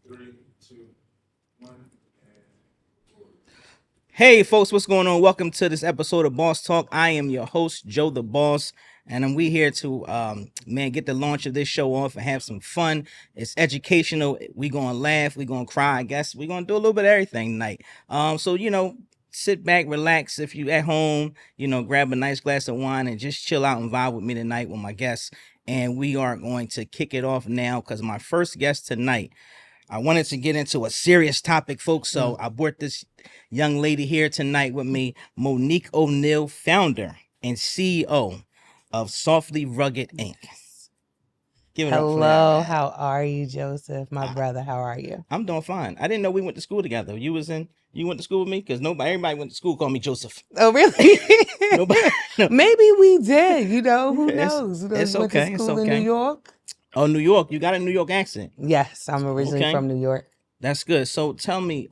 Three, two, one. Hey, folks, what's going on? Welcome to this episode of Boss Talk. I am your host, Joe the Boss, and we here to, get the launch of this show off and have some fun. It's educational. We gonna laugh. We gonna cry. I guess we gonna do a little bit of everything tonight. Sit back, relax. If you at home, grab a nice glass of wine and just chill out and vibe with me tonight with my guests. And we are going to kick it off now because my first guest tonight. I wanted to get into a serious topic, folks. So I brought this young lady here tonight with me, Monique O'Neal, founder and CEO of Softly Rugged Inc. Give it up for Hello, that. how are you, Joseph? My brother, how are you? I'm doing fine. I didn't know we went to school together. You went to school with me? Because everybody went to school called me Joseph. Oh, really? Nobody. No. Maybe we did. Who It's, knows? Who knows? it's You went to okay. It's school in New okay. York? Oh, New York. You got a New York accent. Yes, I'm originally Okay. from New York. That's good. So tell me,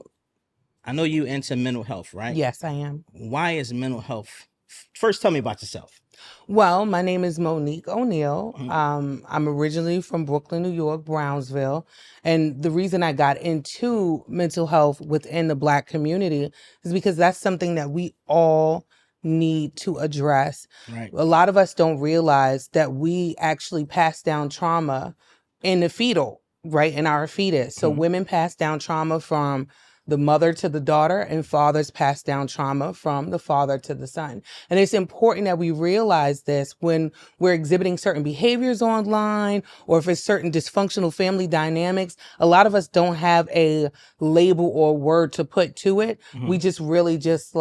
I know you into mental health, right? Yes, I am. Why is mental health? First, tell me about yourself. Well, my name is Monique O'Neal. Mhm. I'm originally from Brooklyn, New York, Brownsville. And the reason I got into mental health within the Black community is because that's something that we all need to address. Right. A lot of us don't realize that we actually pass down trauma in the fetal, right, in our fetus. So Mhm. women pass down trauma from the mother to the daughter, and fathers pass down trauma from the father to the son. And it's important that we realize this when we're exhibiting certain behaviors online, or if it's certain dysfunctional family dynamics. A lot of us don't have a label or word to put to it. Mhm. We just really just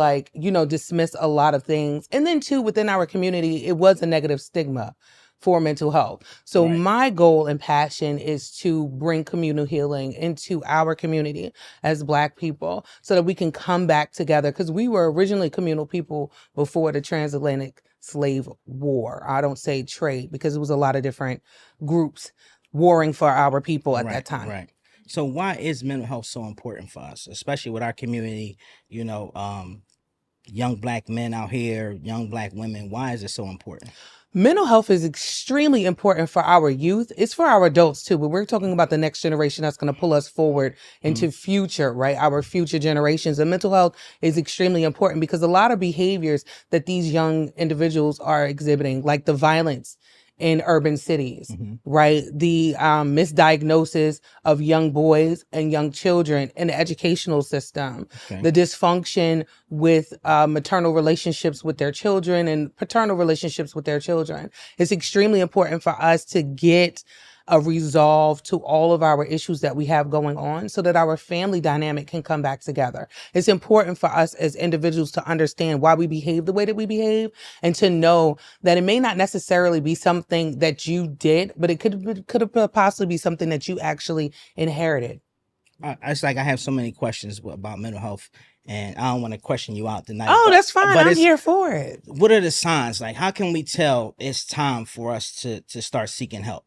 dismiss a lot of things. And then too, within our community, it was a negative stigma for mental health. So Right. my goal and passion is to bring communal healing into our community as Black people so that we can come back together, because we were originally communal people before the transatlantic slave war. I don't say trade because it was a lot of different groups warring for our people at that time. Right. So why is mental health so important for us, especially with our community? Young Black men out here, young Black women. Why is it so important? Mental health is extremely important for our youth. It's for our adults too, but we're talking about the next generation that's going to pull us forward into future, right? Our future generations. And mental health is extremely important because a lot of behaviors that these young individuals are exhibiting, like the violence in urban cities, Mhm. right? The misdiagnosis of young boys and young children in the educational system, Okay. the dysfunction with maternal relationships with their children and paternal relationships with their children. It's extremely important for us to get a resolve to all of our issues that we have going on so that our family dynamic can come back together. It's important for us as individuals to understand why we behave the way that we behave, and to know that it may not necessarily be something that you did, but it could have possibly be something that you actually inherited. It's like I have so many questions about mental health, and I don't want to question you out tonight. Oh, but- that's fine. but I'm it's- here for it. What are the signs? Like, how can we tell it's time for us to start seeking help?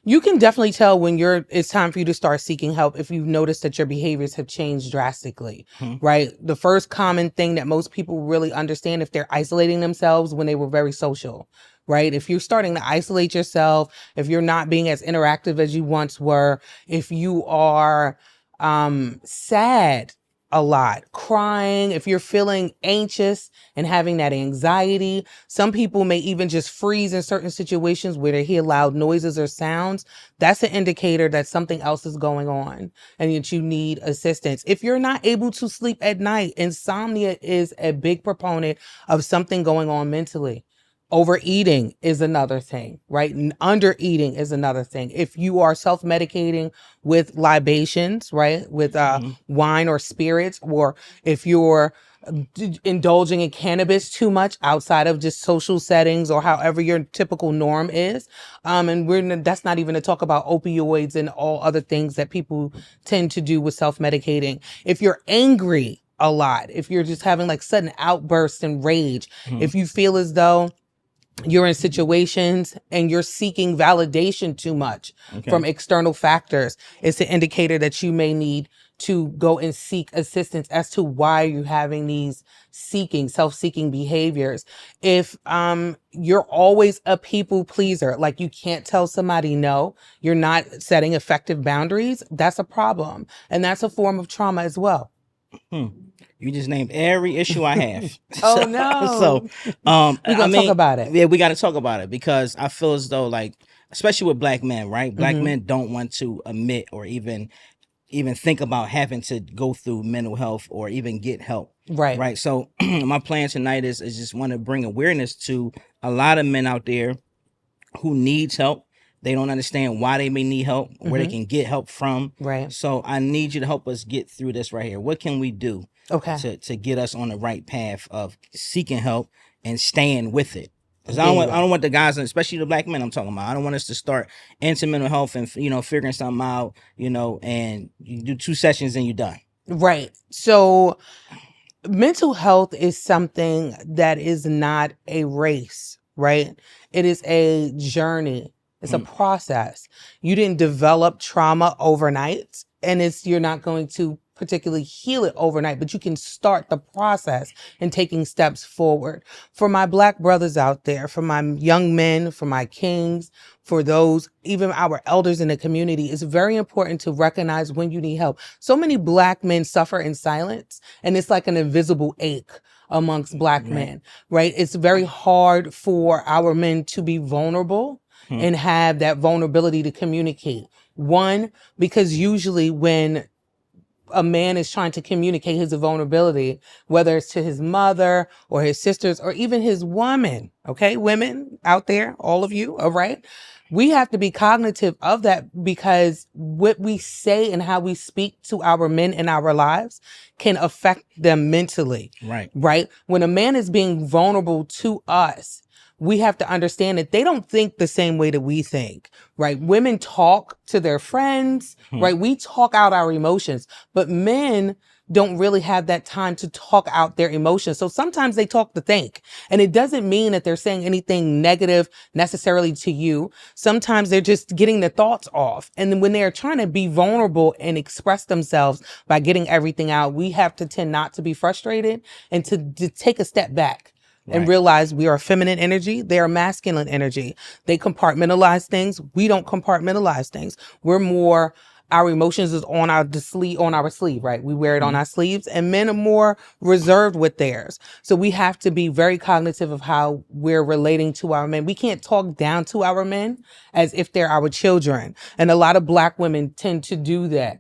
You can definitely tell when it's time for you to start seeking help if you've noticed that your behaviors have changed drastically, right? The first common thing that most people really understand if they're isolating themselves when they were very social, right? If you're starting to isolate yourself, if you're not being as interactive as you once were, if you are sad a lot, crying, if you're feeling anxious and having that anxiety. Some people may even just freeze in certain situations where they hear loud noises or sounds. That's an indicator that something else is going on and that you need assistance. If you're not able to sleep at night, insomnia is a big proponent of something going on mentally. Overeating is another thing, right? And undereating is another thing. If you are self-medicating with libations, right? With wine or spirits, or if you're indulging in cannabis too much outside of just social settings or however your typical norm is. And that's not even to talk about opioids and all other things that people tend to do with self-medicating. If you're angry a lot, if you're just having like sudden outbursts and rage, if you feel as though you're in situations and you're seeking validation too much from external factors, it's an indicator that you may need to go and seek assistance as to why you're having these self-seeking behaviors. If you're always a people pleaser, like you can't tell somebody no, you're not setting effective boundaries, that's a problem. And that's a form of trauma as well. You just named every issue I have. Oh, no. So We're gonna talk about it. Yeah, we got to talk about it, because I feel as though, like, especially with black men, right? Black men don't want to admit or even think about having to go through mental health or even get help. Right. So my plan tonight is just want to bring awareness to a lot of men out there who needs help. They don't understand why they may need help, where they can get help from. Right. So I need you to help us get through this right here. What can we do to get us on the right path of seeking help and staying with it? Because I don't want the guys, especially the black men I'm talking about, I don't want us to start into mental health and, figuring something out, and you do 2 sessions and you're done. Right. So mental health is something that is not a race, right? It is a journey. It's a process. You didn't develop trauma overnight, and you're not going to particularly heal it overnight, but you can start the process and taking steps forward. For my black brothers out there, for my young men, for my kings, for those, even our elders in the community, it's very important to recognize when you need help. So many black men suffer in silence, and it's like an invisible ache amongst black men, right? It's very hard for our men to be vulnerable and have that vulnerability to communicate. One, because usually when a man is trying to communicate his vulnerability, whether it's to his mother or his sisters or even his woman, okay, women out there, all of you, all right? We have to be cognitive of that, because what we say and how we speak to our men in our lives can affect them mentally. Right? When a man is being vulnerable to us, we have to understand that they don't think the same way that we think, right? Women talk to their friends, right? We talk out our emotions, but men don't really have that time to talk out their emotions. So sometimes they talk to think, and it doesn't mean that they're saying anything negative necessarily to you. Sometimes they're just getting their thoughts off. And then when they're trying to be vulnerable and express themselves by getting everything out, we have to tend not to be frustrated and to take a step back. And realize we are feminine energy. They are masculine energy. They compartmentalize things. We don't compartmentalize things. We're more, our emotions is on our sleeve, right? We wear it on our sleeves, and men are more reserved with theirs. So we have to be very cognitive of how we're relating to our men. We can't talk down to our men as if they're our children. And a lot of black women tend to do that.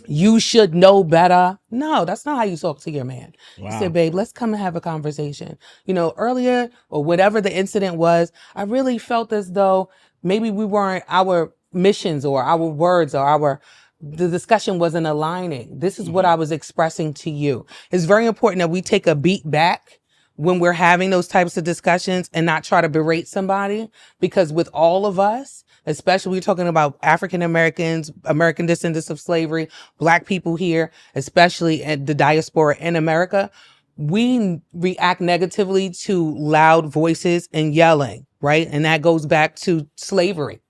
You should know better. No, that's not how you talk to your man. You say, babe, let's come and have a conversation. Earlier or whatever the incident was, I really felt as though maybe we weren't, our missions or our words or the discussion wasn't aligning. This is what I was expressing to you. It's very important that we take a beat back when we're having those types of discussions and not try to berate somebody, because with all of us, especially we're talking about African Americans, American descendants of slavery, black people here, especially at the diaspora in America, we react negatively to loud voices and yelling, right? And that goes back to slavery.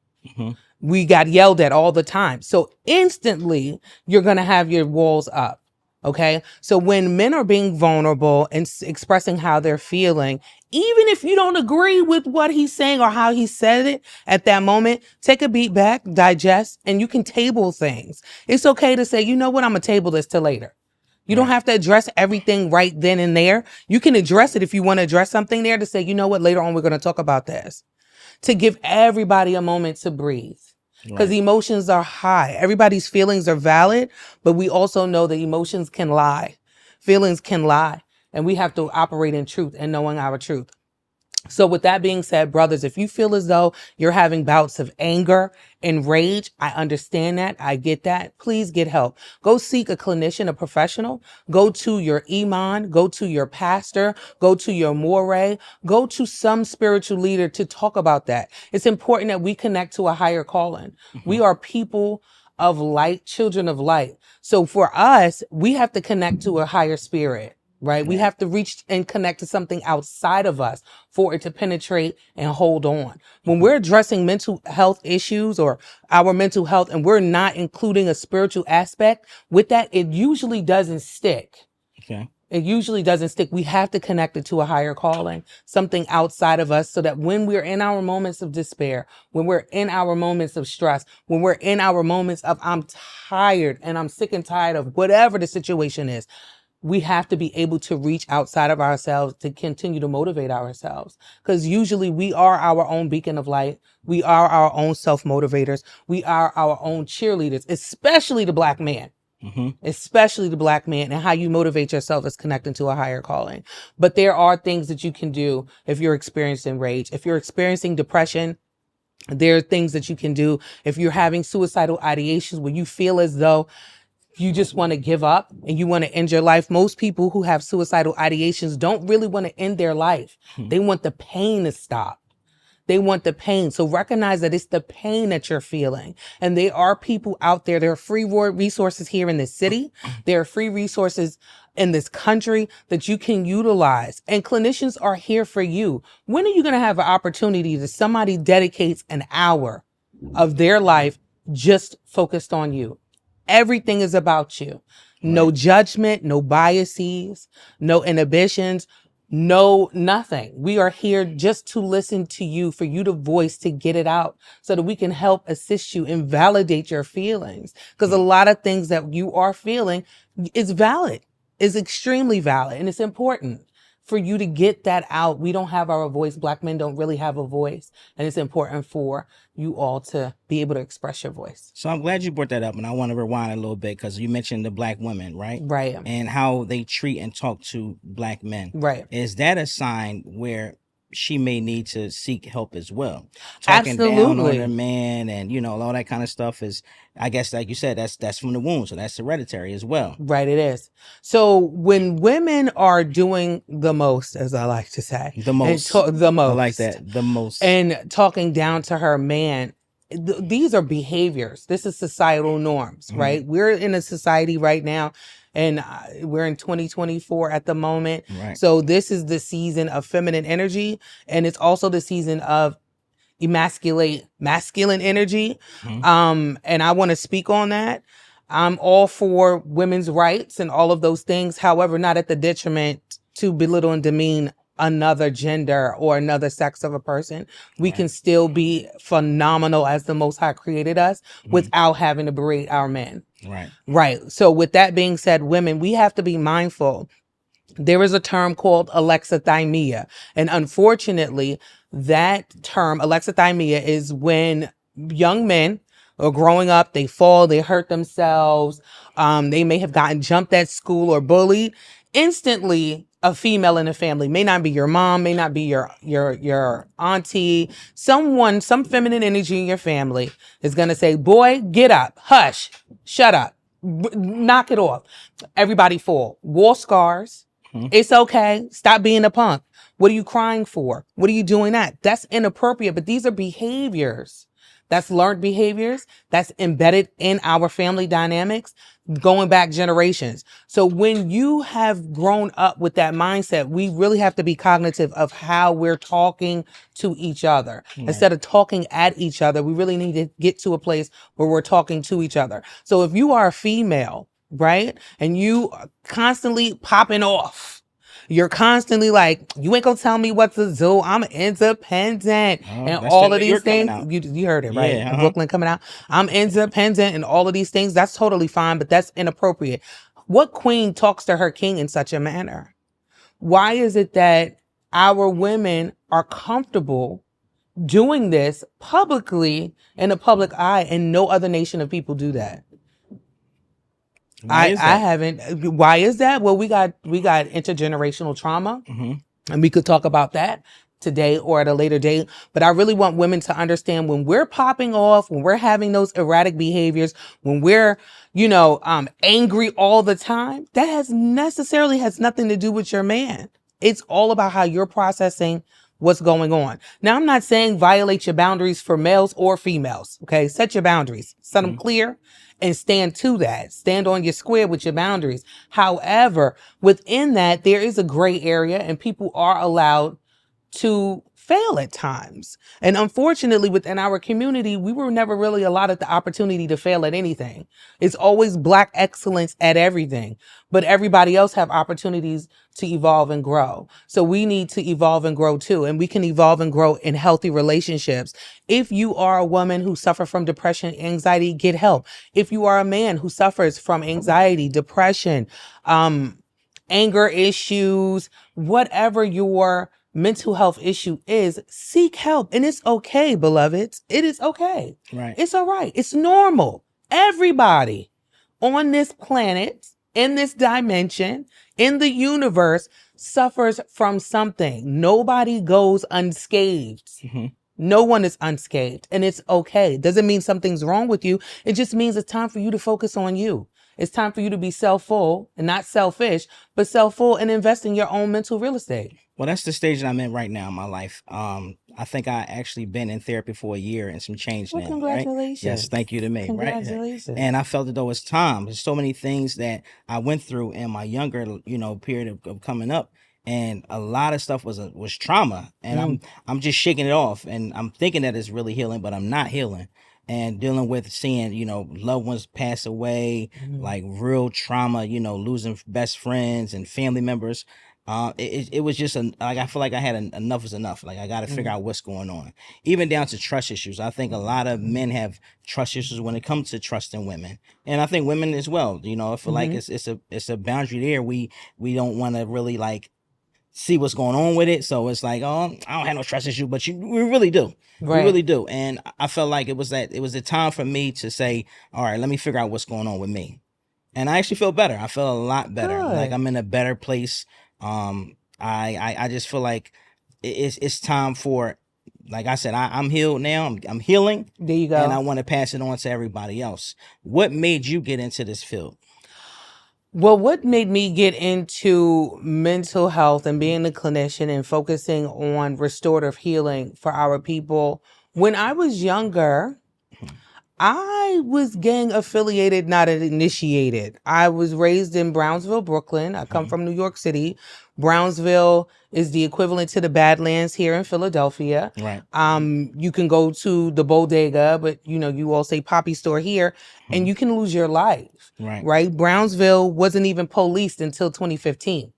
We got yelled at all the time. So instantly you're going to have your walls up. Okay. So when men are being vulnerable and expressing how they're feeling, even if you don't agree with what he's saying or how he said it at that moment, take a beat back, digest, and you can table things. It's okay to say, you know what, I'm going to table this till later. You don't have to address everything right then and there. You can address it if you want to address something there, to say, you know what, later on, we're going to talk about this. To give everybody a moment to breathe. Because emotions are high. Everybody's feelings are valid, but we also know that emotions can lie. Feelings can lie. And we have to operate in truth and knowing our truth. So with that being said, brothers, if you feel as though you're having bouts of anger and rage, I understand that. I get that. Please get help. Go seek a clinician, a professional. Go to your imam, go to your pastor, go to your moray, go to some spiritual leader to talk about that. It's important that we connect to a higher calling. We are people of light, children of light. So for us, we have to connect to a higher spirit. right? We Right. have to reach and connect to something outside of us for it to penetrate and hold on. When we're addressing mental health issues or our mental health and we're not including a spiritual aspect with that, it usually doesn't stick. Okay. It usually doesn't stick. We have to connect it to a higher calling, something outside of us, so that when we're in our moments of despair, when we're in our moments of stress, when we're in our moments of I'm tired and I'm sick and tired of whatever the situation is, we have to be able to reach outside of ourselves to continue to motivate ourselves. Because usually we are our own beacon of light. We are our own self-motivators. We are our own cheerleaders, especially the Black man. Especially the Black man, and how you motivate yourself is connecting to a higher calling. But there are things that you can do if you're experiencing rage, if you're experiencing depression. There are things that you can do if you're having suicidal ideations where you feel as though you just want to give up and you want to end your life. Most people who have suicidal ideations don't really want to end their life. They want the pain to stop. They want the pain. So recognize that it's the pain that you're feeling. And there are people out there. There are free resources here in this city. There are free resources in this country that you can utilize. And clinicians are here for you. When are you going to have an opportunity that somebody dedicates an hour of their life just focused on you? Everything is about you. No judgment, no biases, no inhibitions. No, nothing. We are here just to listen to you, for you to voice, to get it out so that we can help assist you and validate your feelings. Because a lot of things that you are feeling is valid, is extremely valid. And it's important for you to get that out. We don't have our voice. Black men don't really have a voice. And it's important for you all to be able to express your voice. So I'm glad you brought that up, and I want to rewind a little bit because you mentioned the Black women, right? Right. And how they treat and talk to Black men. Right. Is that a sign where she may need to seek help as well? Talking down on Absolutely. her man and, you know, all that kind of stuff is, I guess, like you said, that's from the womb. So that's hereditary as well. Right, it is. So when women are doing the most, as I like to say, The most. the most, I like that. The most. and talking down to her man, these are behaviors. This is societal norms, right? We're in a society right now, and we're in 2024 at the moment. Right. So this is the season of feminine energy, and it's also the season of masculine energy. And I want to speak on that. I'm all for women's rights and all of those things. However, not at the detriment to belittle and demean another gender or another sex of a person. We can still be phenomenal as the Most High created us without having to berate our men. Right. Right. So with that being said, women, we have to be mindful. There is a term called alexithymia. And unfortunately, that term, alexithymia, is when young men are growing up, they fall, they hurt themselves, they may have gotten jumped at school or bullied. Instantly, a female in the family, may not be your mom, may not be your auntie, someone, some feminine energy in your family is going to say, boy, get up, hush, shut up, knock it off. Everybody fall. War scars. It's okay. Stop being a punk. What are you crying for? What are you doing that? That's inappropriate. But these are behaviors. That's learned behaviors. That's embedded in our family dynamics going back generations. So when you have grown up with that mindset, we really have to be cognitive of how we're talking to each other. Instead of talking at each other, we really need to get to a place where we're talking to each other. So if you are a female, right, and you are constantly popping off, you're constantly like, you ain't gonna tell me what to do. I'm independent and that's all the of New York these things. coming out. You heard it, right? Yeah, Brooklyn coming out. I'm independent and all of these things. That's totally fine, but that's inappropriate. What queen talks to her king in such a manner? Why is it that our women are comfortable doing this publicly in the public eye and no other nation of people do that? Why is I that? haven't. Why is that? Well, we got intergenerational trauma, and we could talk about that today or at a later date. But I really want women to understand, when we're popping off, when we're having those erratic behaviors, when we're, angry all the time, that has nothing to do with your man. It's all about how you're processing what's going on. Now, I'm not saying violate your boundaries for males or females. Okay. Set your boundaries, set them clear, and stand to that. Stand on your square with your boundaries. However, within that, there is a gray area and people are allowed to fail at times. And unfortunately, within our community, we were never really allotted the opportunity to fail at anything. It's always Black excellence at everything, but everybody else have opportunities to evolve and grow. So we need to evolve and grow too. And we can evolve and grow in healthy relationships. If you are a woman who suffers from depression, anxiety, get help. If you are a man who suffers from anxiety, depression, anger issues, whatever your mental health issue is, seek help. And it's okay, beloveds. It is okay. Right. It's all right. It's normal. Everybody on this planet, in this dimension, in the universe, suffers from something. Nobody goes unscathed. Mhm. No one is unscathed, and it's okay. Doesn't mean something's wrong with you. It just means it's time for you to focus on you. It's time for you to be self-full and not selfish, but self-full and invest in your own mental real estate. Well, that's the stage that I'm in right now in my life. I think I actually been in therapy for a year and some change Well, now. congratulations. Right? Yes, thank you to me. Right. Congratulations. And I felt that though it's time. There's so many things that I went through in my younger, period of coming up, and a lot of stuff was trauma. And I'm just shaking it off, and I'm thinking that it's really healing, but I'm not healing. And dealing with seeing, loved ones pass away, like real trauma, losing best friends and family members. It was just like I feel like I had enough is enough. Like I got to figure out what's going on, even down to trust issues. I think a lot of men have trust issues when it comes to trusting women, and I think women as well. I feel like it's a boundary there. We don't want to really like see what's going on with it. So it's like, oh, I don't have no trust issue, but we really do. Right. We really do. And I felt like it was a time for me to say, all right, let me figure out what's going on with me. And I actually feel better. I feel a lot better. Good. Like I'm in a better place. I just feel like it's time for, like I said, I'm healed now. I'm healing. There you go. And I want to pass it on to everybody else. What made you get into this field? Well, what made me get into mental health and being a clinician and focusing on restorative healing for our people, when I was younger, I was gang affiliated, not initiated. I was raised in Brownsville, Brooklyn. I come from New York City. Brownsville is the equivalent to the Badlands here in Philadelphia. Right. You can go to the bodega, but you all say poppy store here, and you can lose your life. Right. Brownsville wasn't even policed until 2015.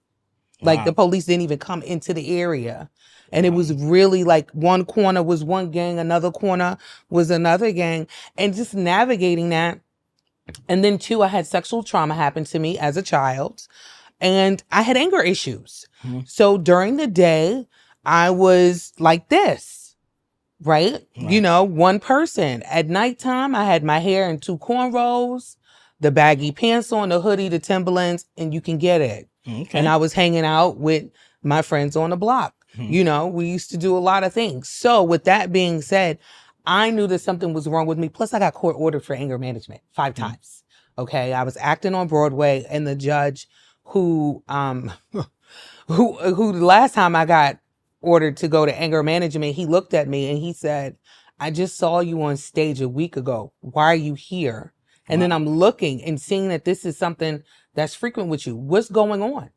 Like the police didn't even come into the area. And it was really like one corner was one gang, another corner was another gang, and just navigating that. And then too, I had sexual trauma happen to me as a child, and I had anger issues. So during the day, I was like this, right? One person. At nighttime, I had my hair in 2 cornrows, the baggy pants on, the hoodie, the Timberlands, and you can get it. Okay. And I was hanging out with my friends on the block. We used to do a lot of things. So with that being said, I knew that something was wrong with me. Plus I got court ordered for anger management 5 times. Okay. I was acting on Broadway, and the judge who the last time I got ordered to go to anger management, he looked at me and he said, I just saw you on stage a week ago. Why are you here? And then I'm looking and seeing that this is something that's frequent with you. What's going on?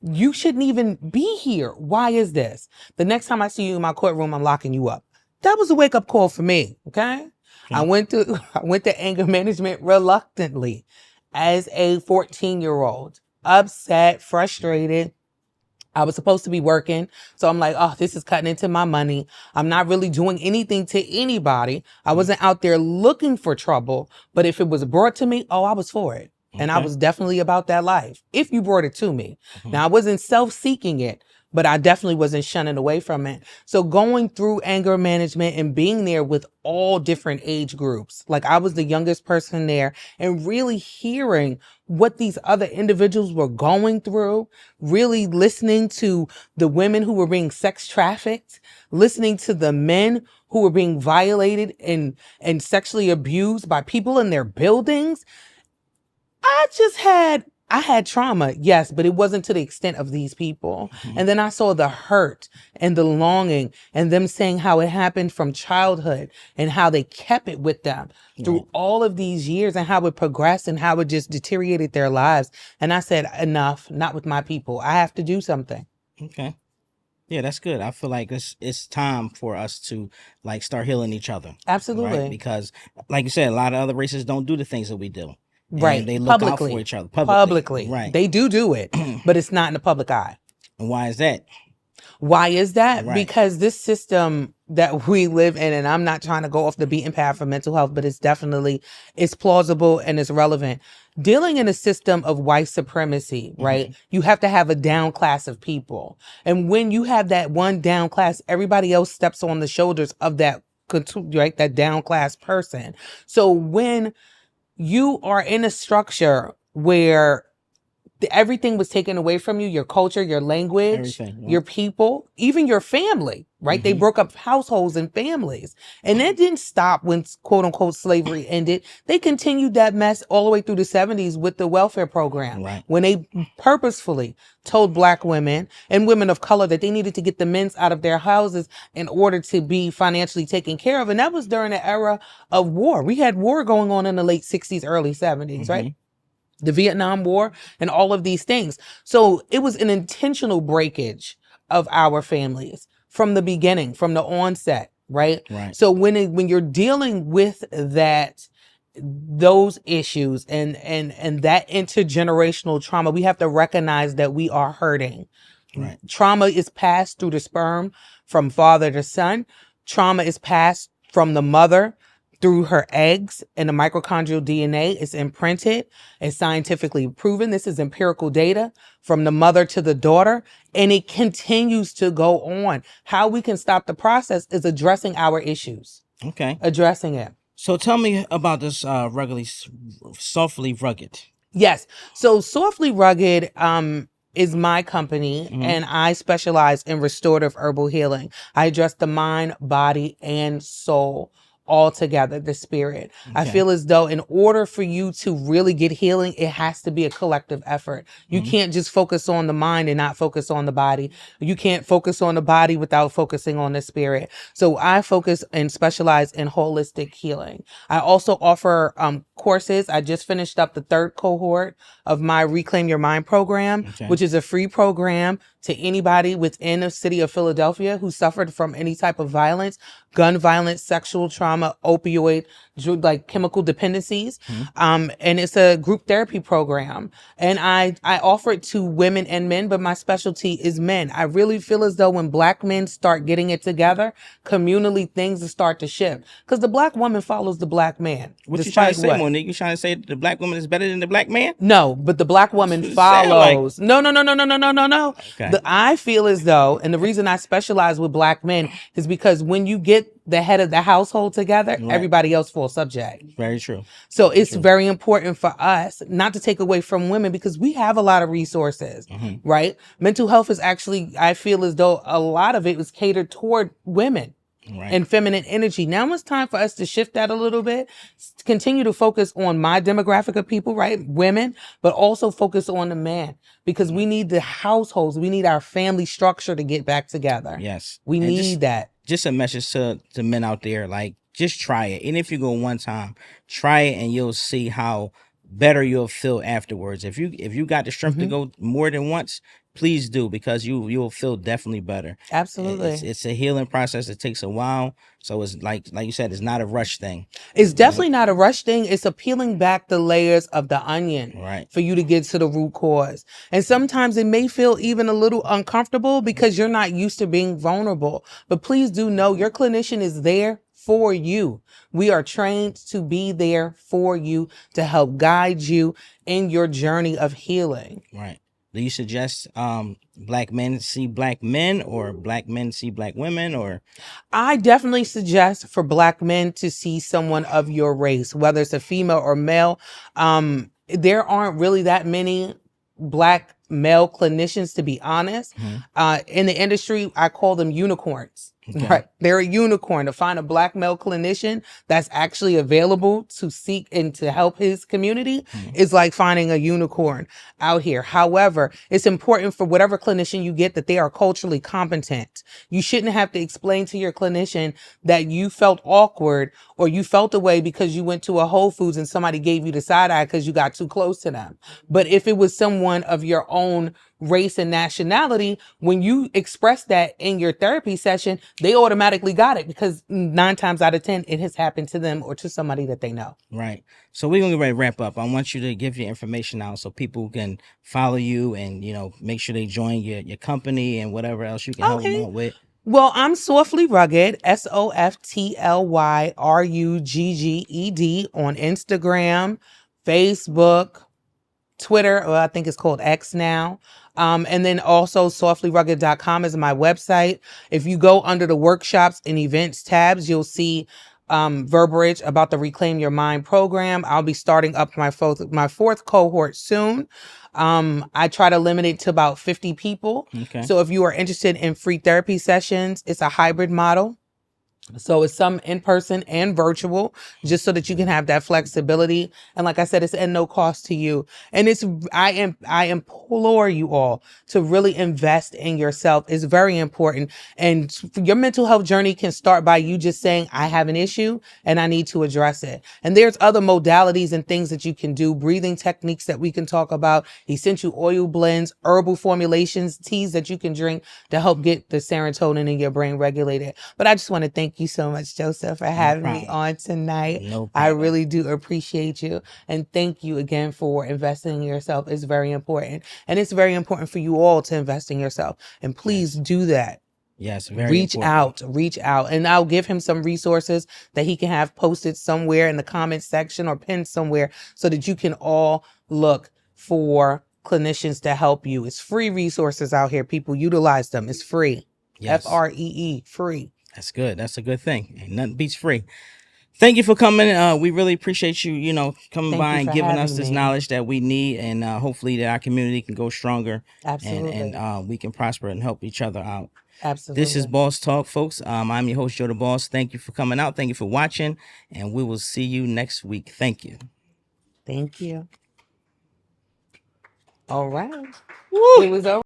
You shouldn't even be here. Why is this? The next time I see you in my courtroom, I'm locking you up. That was a wake up call for me. Okay. I went to anger management reluctantly as a 14-year-old, upset, frustrated. I was supposed to be working. So I'm like, oh, this is cutting into my money. I'm not really doing anything to anybody. I wasn't out there looking for trouble, but if it was brought to me, I was for it. And I was definitely about that life, if you brought it to me. Now, I wasn't self-seeking it, but I definitely wasn't shunning away from it. So going through anger management and being there with all different age groups, like I was the youngest person there, and really hearing what these other individuals were going through, really listening to the women who were being sex trafficked, listening to the men who were being violated and sexually abused by people in their buildings. I just had I had trauma, yes, but it wasn't to the extent of these people. And then I saw the hurt and the longing and them saying how it happened from childhood and how they kept it with them through all of these years and how it progressed and how it just deteriorated their lives. And I said, enough, not with my people. I have to do something. Okay. Yeah, that's good. I feel like it's time for us to like start healing each other. Absolutely. Right? Because like you said, a lot of other races don't do the things that we do. Right. And they look out Publicly. for each other Publicly. Right. They do it, but it's not in the public eye. And why is that? Why is that? Right. Because this system that we live in, and I'm not trying to go off the beaten path for mental health, but it's plausible and it's relevant. Dealing in a system of white supremacy, right? You have to have a down class of people. And when you have that one down class, everybody else steps on the shoulders of that, right? That down class person. So when you are in a structure where everything was taken away from you, your culture, your language, your people, even your family, right? They broke up households and families. And that didn't stop when quote unquote slavery ended. They continued that mess all the way through the 70s with the welfare program. Right. When they purposefully told Black women and women of color that they needed to get the men out of their houses in order to be financially taken care of. And that was during the era of war. We had war going on in the late 60s, early 70s, right? The Vietnam War and all of these things. So it was an intentional breakage of our families from the beginning, from the onset, right? Right. So when you're dealing with those issues and that intergenerational trauma, we have to recognize that we are hurting. Right. Trauma is passed through the sperm from father to son. Trauma is passed from the mother through her eggs, and the mitochondrial DNA is imprinted and scientifically proven. This is empirical data from the mother to the daughter, and it continues to go on. How we can stop the process is addressing our issues. Okay. Addressing it. So tell me about this Softly Rugged. Yes. So Softly Rugged is my company, and I specialize in restorative herbal healing. I address the mind, body, and soul all together, the spirit. I feel as though in order for you to really get healing, it has to be a collective effort. You can't just focus on the mind and not focus on the body. You can't focus on the body without focusing on the spirit. So I focus and specialize in holistic healing. I also offer courses. I just finished up the 3rd cohort of my Reclaim Your Mind program, which is a free program to anybody within the city of Philadelphia who suffered from any type of violence, gun violence, sexual trauma, opioid, like chemical dependencies. And it's a group therapy program. And I offer it to women and men, but my specialty is men. I really feel as though when Black men start getting it together, communally things will start to shift. Because the Black woman follows the Black man. What you trying to say, Monique? You trying to say the Black woman is better than the Black man? No, but the Black woman follows. No. Okay. I feel as though, and the reason I specialize with Black men is because when you get the head of the household together, everybody else falls subject. Very true. So it's very important for us not to take away from women because we have a lot of resources, right? Mental health is actually, I feel as though a lot of it was catered toward women. And feminine energy. Now it's time for us to shift that a little bit, continue to focus on my demographic of people, right? Women, but also focus on the man because we need the households. We need our family structure to get back together. Yes. We need that. Just a message to men out there, like, just try it. And if you go one time, try it and you'll see how better you'll feel afterwards. If you got the strength to go more than once, please do, because you'll feel definitely better. Absolutely. It's a healing process. It takes a while. So it's like you said, it's not a rush thing. It's definitely not a rush thing. It's a peeling back the layers of the onion for you to get to the root cause. And sometimes it may feel even a little uncomfortable because you're not used to being vulnerable. But please do know your clinician is there for you. We are trained to be there for you to help guide you in your journey of healing. Right. Do you suggest Black men see Black men or Black men see Black women? Or I definitely suggest for Black men to see someone of your race, whether it's a female or male. There aren't really that many Black male clinicians, to be honest. In the industry, I call them unicorns. Okay. Right. They're a unicorn. To find a black male clinician that's actually available to seek and to help his community is like finding a unicorn out here. However, it's important for whatever clinician you get that they are culturally competent. You shouldn't have to explain to your clinician that you felt awkward or you felt away because you went to a Whole Foods and somebody gave you the side eye because you got too close to them. But if it was someone of your own race and nationality, when you express that in your therapy session, they automatically got it because 9 times out of 10, it has happened to them or to somebody that they know. Right. So we're gonna get ready to wrap up. I want you to give your information out so people can follow you and make sure they join your company and whatever else you can help them Okay. out with. Well, I'm Softly Rugged, SOFTLYRUGGED on Instagram, Facebook, Twitter, or I think it's called X now. And then also softlyrugged.com is my website. If you go under the workshops and events tabs, you'll see verbiage about the Reclaim Your Mind program. I'll be starting up my fourth cohort soon. I try to limit it to about 50 people. Okay. So if you are interested in free therapy sessions, it's a hybrid model. So it's some in person and virtual, just so that you can have that flexibility. And like I said, it's at no cost to you. And I implore you all to really invest in yourself. It's very important. And your mental health journey can start by you just saying, I have an issue and I need to address it. And there's other modalities and things that you can do, breathing techniques that we can talk about, essential oil blends, herbal formulations, teas that you can drink to help get the serotonin in your brain regulated. But I just want to thank you so much, Joseph, for having me problem. on tonight. No I problem. really do appreciate you. And thank you again for investing in yourself. It's very important. And it's very important for you all to invest in yourself. And please do that. Yes, very Reach important. out. And I'll give him some resources that he can have posted somewhere in the comments section or pinned somewhere so that you can all look for clinicians to help you. It's free resources out here. People utilize them. It's free. Yes. FREE, free. That's good. That's a good thing. Ain't nothing beats free. Thank you for coming. We really appreciate you, coming Thank by you and for giving us having this me. knowledge that we need, and hopefully that our community can go stronger Absolutely. and we can prosper and help each other out. Absolutely. This is Boss Talk, folks. I'm your host, Joe the Boss. Thank you for coming out. Thank you for watching, and we will see you next week. Thank you. Thank you. All right. Woo! It was over.